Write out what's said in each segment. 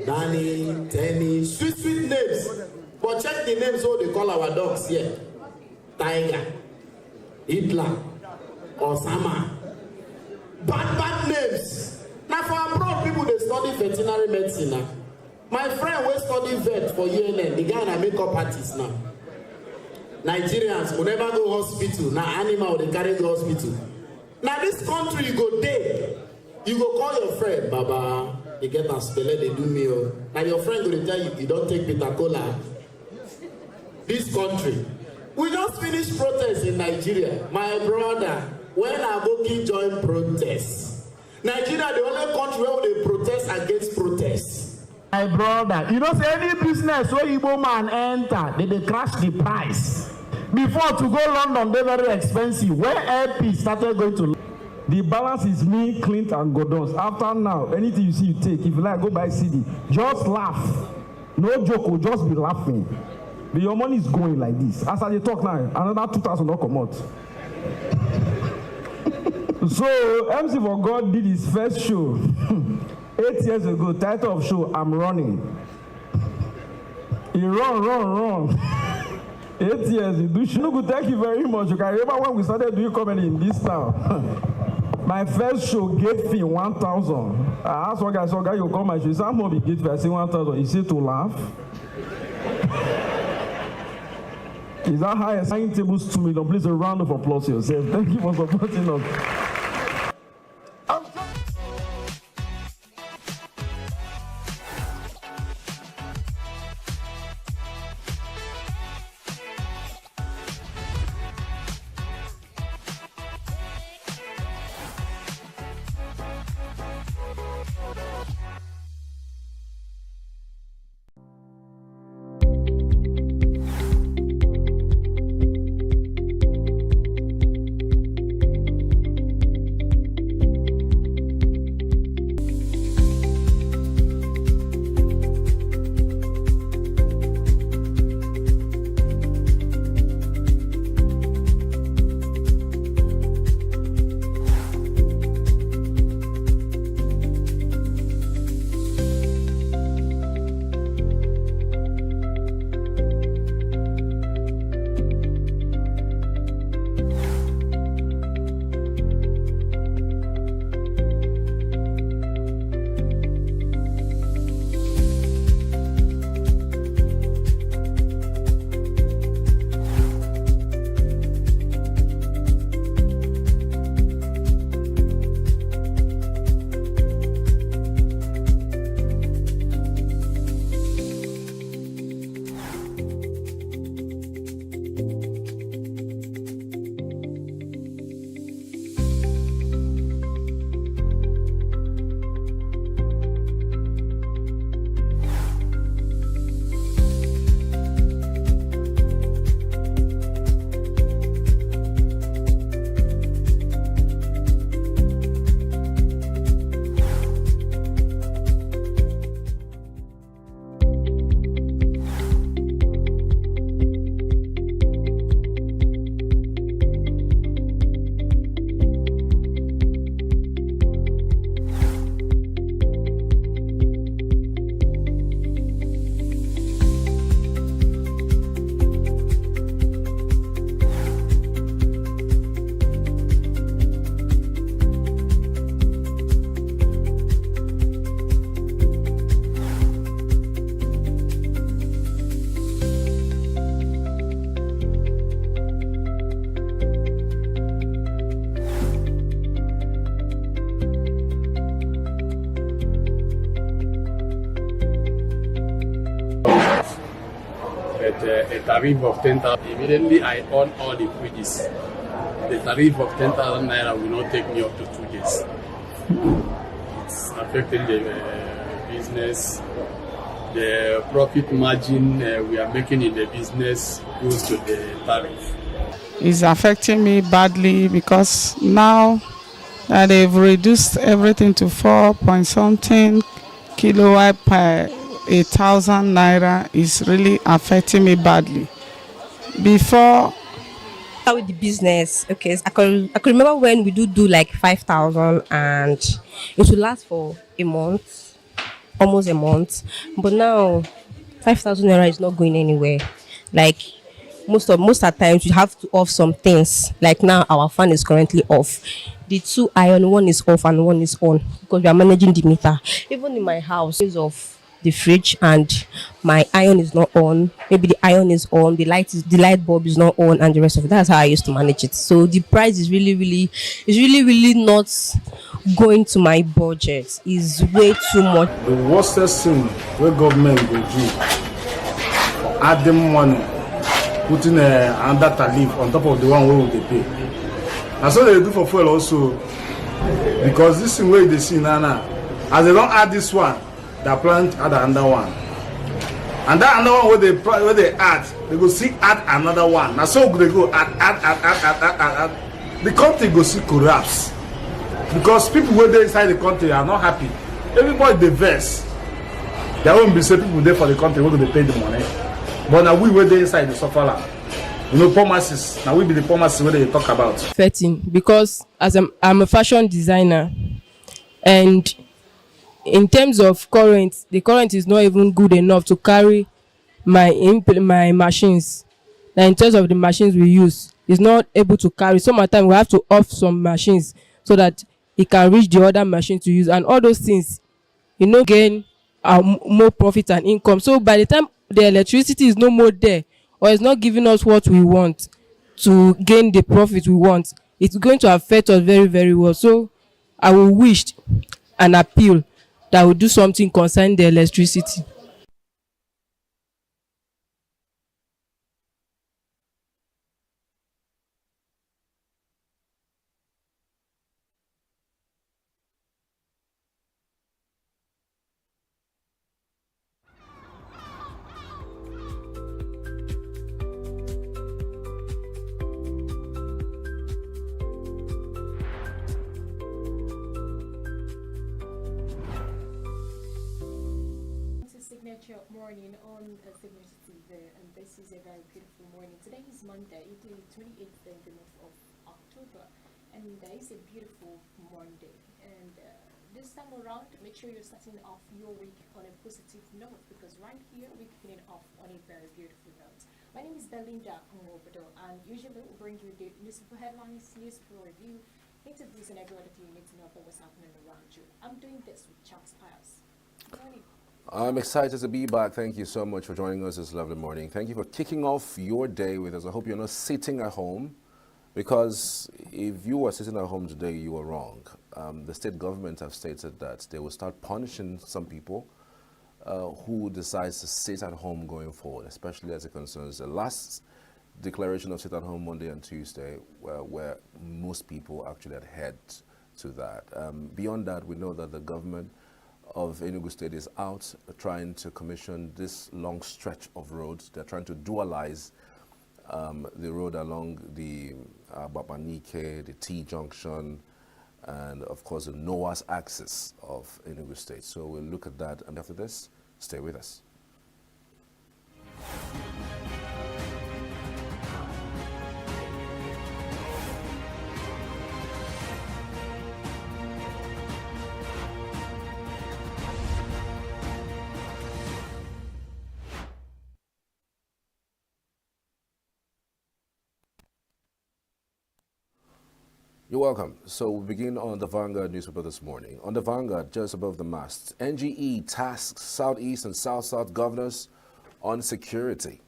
Danny, Tenny, sweet names. But check the names what they call our dogs here. Tiger, Hitler, Osama. Bad names. Now for abroad, people they study veterinary medicine now. My friend will study vet for UNN. The guy na makeup artist now. Nigerians will never go hospital. Now animal they carry go hospital. Now this country you go there. You go call your friend, Baba. You get a spell, they do me. Now your friend will tell you, you don't take bitter cola. This country. We just finished protest in Nigeria. My brother, when Aboki joined protest, Nigeria the only country where they protest against protests. My brother, you know say any business where Igbo man enter, they crash the price. Before to go London, they're very expensive. When LP started going to the balance is me, Clint, and Gordons. After now, anything you see, you take. If you like, go buy CD. Just laugh. No joke, will just be laughing. But your money is going like this. As I talk now, another 2,000 will come out. So, MC for God did his first show 8 years ago. Title of show, I'm Running. He run. 8 years, he do show. Thank you very much. You can remember when we started doing comedy in this town. My first show, gate fee 1,000. I asked one guy, you come my show. He said, how much be gate fee? I said 1,000. He said to laugh. Is that high? Signing tables 2 million. Please a round of applause yourself. Thank you for supporting us. A tariff of 10,000. Immediately I on all the freebies. The tariff of 10,000 naira will not take me up to 2 days. It's affecting the business. The profit margin we are making in the business goes to the tariff. It's affecting me badly because now that they've reduced everything to 4 point something kilowatt per 1,000 naira is really affecting me badly. Before with the business, okay, I can remember when we do like 5,000 and it will last for a month. almost a month. But now 5,000 naira is not going anywhere. Like most at times you have to off some things. Like now our fan is currently off. The two iron, one is off and one is on because we are managing the meter. Even in my house is off the fridge and my iron is not on. Maybe the iron is on, the light bulb is not on and the rest of it. That's how I used to manage it. So the price is really not going to my budget. Is way too much. The worstest thing where government will do, adding money, putting another tariff on top of the one where they pay. That's what they do for fuel also. Because this thing where they see now, as they don't add this one, they plan to add another one. And that another one where they add, they go see add another one. Now so they go add. The country go see collapse. Because people who are inside the country are not happy. Everybody they vex. There won't be say people there for the country who they pay the money. But now we were there inside the suffer. You know, poor masses. Now we be the poor masses where they talk about. Affecting because as I'm a fashion designer, and in terms of current, the current is not even good enough to carry my machines. Now in terms of the machines we use, it's not able to carry. Some of the time we have to off some machines so that it can reach the other machine to use, and all those things, gain more profit and income. So by the time the electricity is no more there, or it's not giving us what we want to gain the profit we want, it's going to affect us very, very well. So I will wish and appeal that we do something concerning the electricity. Signature morning on Signature TV, and this is a very beautiful morning. Today is Monday, the 28th of the month of October, and it's a beautiful Monday. And this time around, make sure you're starting off your week on a positive note, because right here we're kicking it off on a very beautiful note. My name is Belinda Omobodo, and usually we'll bring you the newspaper headlines, newspaper review, interviews, and everything you need to know about what's happening around you. I'm doing this with Charles Pius. Good morning. I'm excited to be back. Thank you so much for joining us this lovely morning. Thank you for kicking off your day with us. I hope you're not sitting at home, because if you are sitting at home today, you are wrong. The state government have stated that they will start punishing some people who decides to sit at home going forward, especially as it concerns the last declaration of sit at home Monday and Tuesday, where most people actually adhered to that. Beyond that, we know that the government of ENUGU State is out trying to commission this long stretch of roads. They're trying to dualize the road along the Babanike, the T-junction, and of course the Noah's axis of ENUGU State. So we'll look at that, and after this, stay with us. You're welcome. So we begin on the Vanguard newspaper this morning. On the Vanguard, just above the mast, NGE tasks Southeast and South-South governors on security.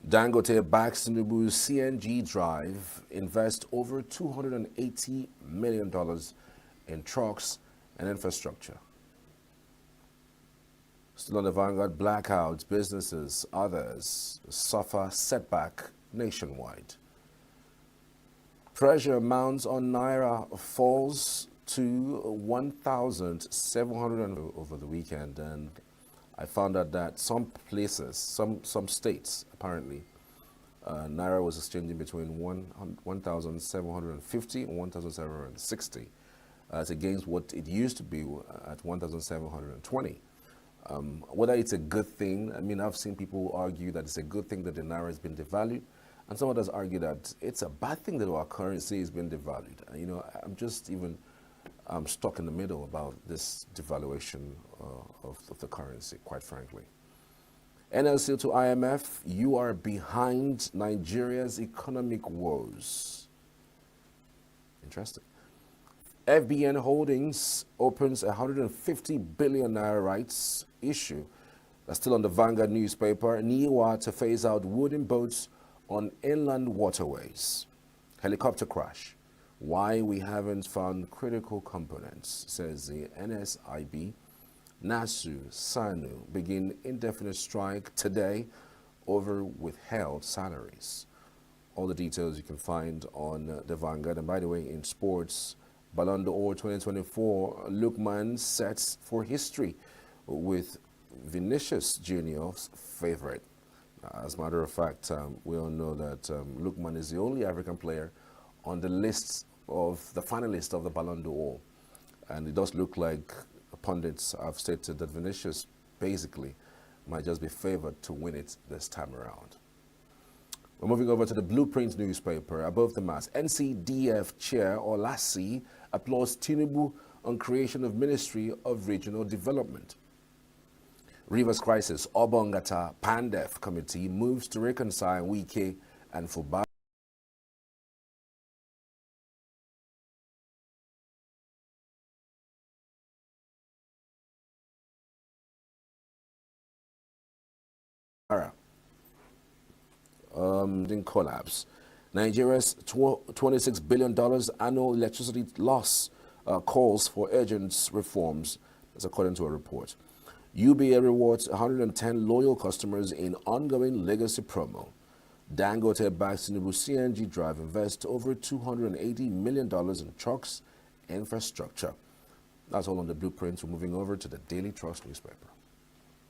Dangote backs ENUGU's CNG drive, invest over $280 million in trucks and infrastructure. Still on the Vanguard, blackouts, businesses, others suffer setback nationwide. Pressure mounts on Naira falls to 1,700 over the weekend, and I found out that some places, some states apparently, Naira was exchanging between 1,750 and 1,760. It's against what it used to be at 1,720. Whether it's a good thing, I mean, I've seen people argue that it's a good thing that the Naira has been devalued, and some others argue that it's a bad thing that our currency has been devalued. You know, I'm just even I'm stuck in the middle about this devaluation of the currency, quite frankly. NLC to IMF, you are behind Nigeria's economic woes. Interesting. FBN Holdings opens a 150 billion naira rights issue. That's still on the Vanguard newspaper. NIWA to phase out wooden boats on inland waterways. Helicopter crash. Why we haven't found critical components, says the NSIB. NASU, SANU begin indefinite strike today over withheld salaries. All the details you can find on the Vanguard. And by the way, in sports, Ballon d'Or 2024, Lookman sets for history with Vinicius Junior's favorite. As a matter of fact, we all know that Lookman is the only African player on the list of the finalists of the Ballon d'Or. And it does look like pundits have stated that Vinicius basically might just be favored to win it this time around. We're moving over to the Blueprint newspaper. Above the mass, NCDF Chair Olasi applauds Tinubu on creation of Ministry of Regional Development. Rivers crisis, Obongata Pandef Committee moves to reconcile Wike and Fubara. In collapse. Nigeria's $26 billion annual electricity loss calls for urgent reforms, that's according to a report. UBA rewards 110 loyal customers in ongoing legacy promo. Dangote backs Tinubu CNG drive invest over $280 million in trucks infrastructure. That's all on the Blueprint. We're moving over to the Daily Trust newspaper.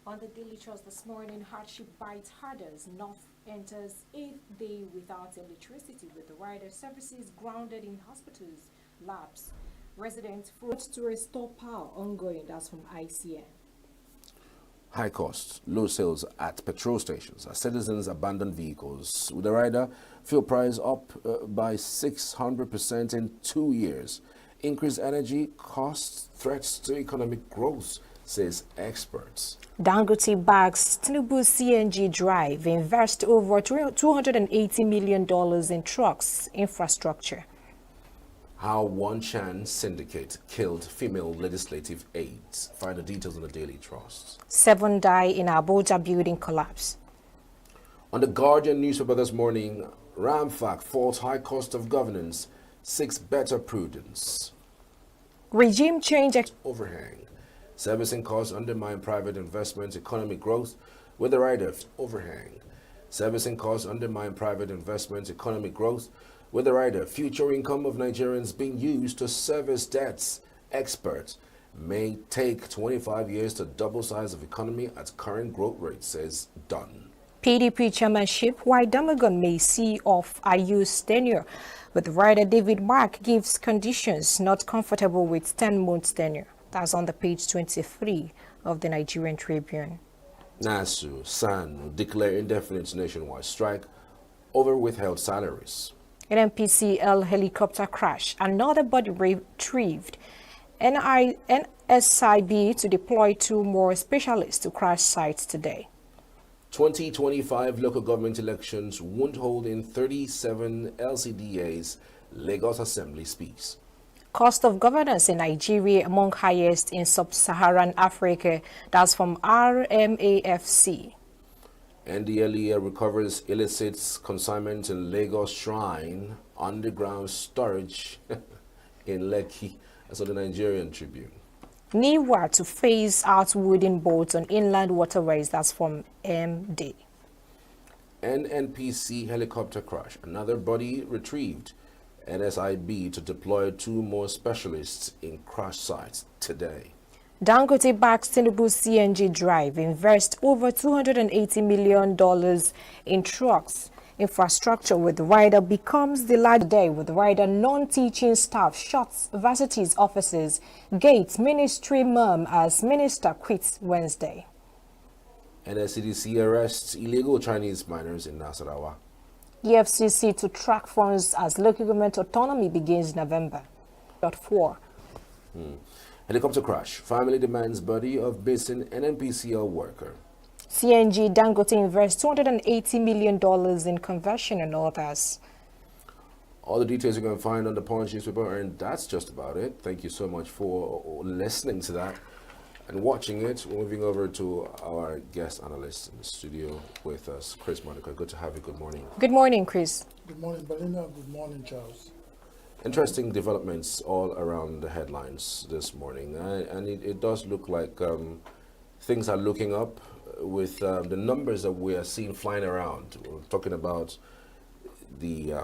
On the Daily Trust this morning, hardship bites harder. North enters 8th day without electricity, with the rider services grounded in hospitals, labs. Residents fought to restore power ongoing. That's from ICN. High costs, low sales at petrol stations as citizens abandon vehicles. With the rider, fuel price up by 600% in 2 years. Increased energy costs threats to economic growth, says experts. Dangote backs Tinubu CNG drive, invest over $280 million in trucks infrastructure. How One Chan syndicate killed female legislative aides. Find the details on the Daily Trust. 7 die in Abuja building collapse. On the Guardian newspaper this morning, Ramfac falls high cost of governance, seeks better prudence. Regime change Overhang. Servicing costs undermine private investment, economic growth with the rider overhang. Servicing costs undermine private investment, economic growth with the rider. Future income of Nigerians being used to service debts. Experts may take 25 years to double size of economy at current growth rate, says Dunn. PDP chairmanship, why Damagon may see off Ayu's tenure. With rider David Mark gives conditions not comfortable with 10 months tenure. That's on the page 23 of the Nigerian Tribune. NASU, SANU declare indefinite nationwide strike over withheld salaries. NPCL helicopter crash, another body retrieved. NSIB to deploy 2 more specialists to crash sites today. 2025 local government elections won't hold in 37 LCDAs, Lagos Assembly speaks. Cost of governance in Nigeria among highest in sub-Saharan Africa. That's from RMAFC. NDLEA recovers illicit consignment in Lagos Shrine, underground storage in Lekki. That's on the Nigerian Tribune. NIWA to phase out wooden boats on inland waterways. That's from MD. NNPC helicopter crash, another body retrieved. NSIB to deploy 2 more specialists in crash sites today. Dangote backs Tinubu CNG drive, invest over $280 million in trucks infrastructure with rider becomes the large day with rider non-teaching staff shuts varsities offices, gates ministry mum as minister quits Wednesday. NSCDC arrests illegal Chinese miners in Nasarawa. EFCC to track funds as local government autonomy begins November. 4. Helicopter crash. Family demands body of Basin NNPCL worker. CNG Dangote invests $280 million in conversion and others. All the details you're going to find on the Punch newspaper, and that's just about it. Thank you so much for listening to that and watching it. We're moving over to our guest analyst in the studio with us, Chris Monica. Good to have you. Good morning. Good morning, Chris. Good morning, Belina. Good morning, Charles. Interesting developments all around the headlines this morning, and it does look like things are looking up with the numbers that we are seeing flying around. We're talking about the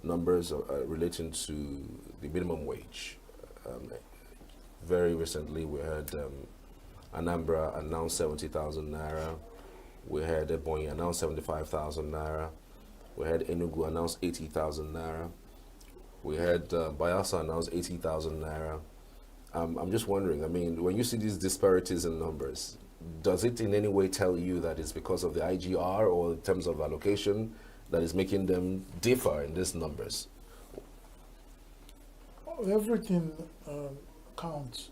numbers relating to the minimum wage. Very recently, we heard Anambra announce 70,000 naira. We heard Ebonyi announce 75,000 naira. We had ENUGU announce 80,000 naira. We had Bayelsa announce 80,000 naira. I'm just wondering, I mean, when you see these disparities in numbers, does it in any way tell you that it's because of the IGR or in terms of allocation that is making them differ in these numbers? Everything counts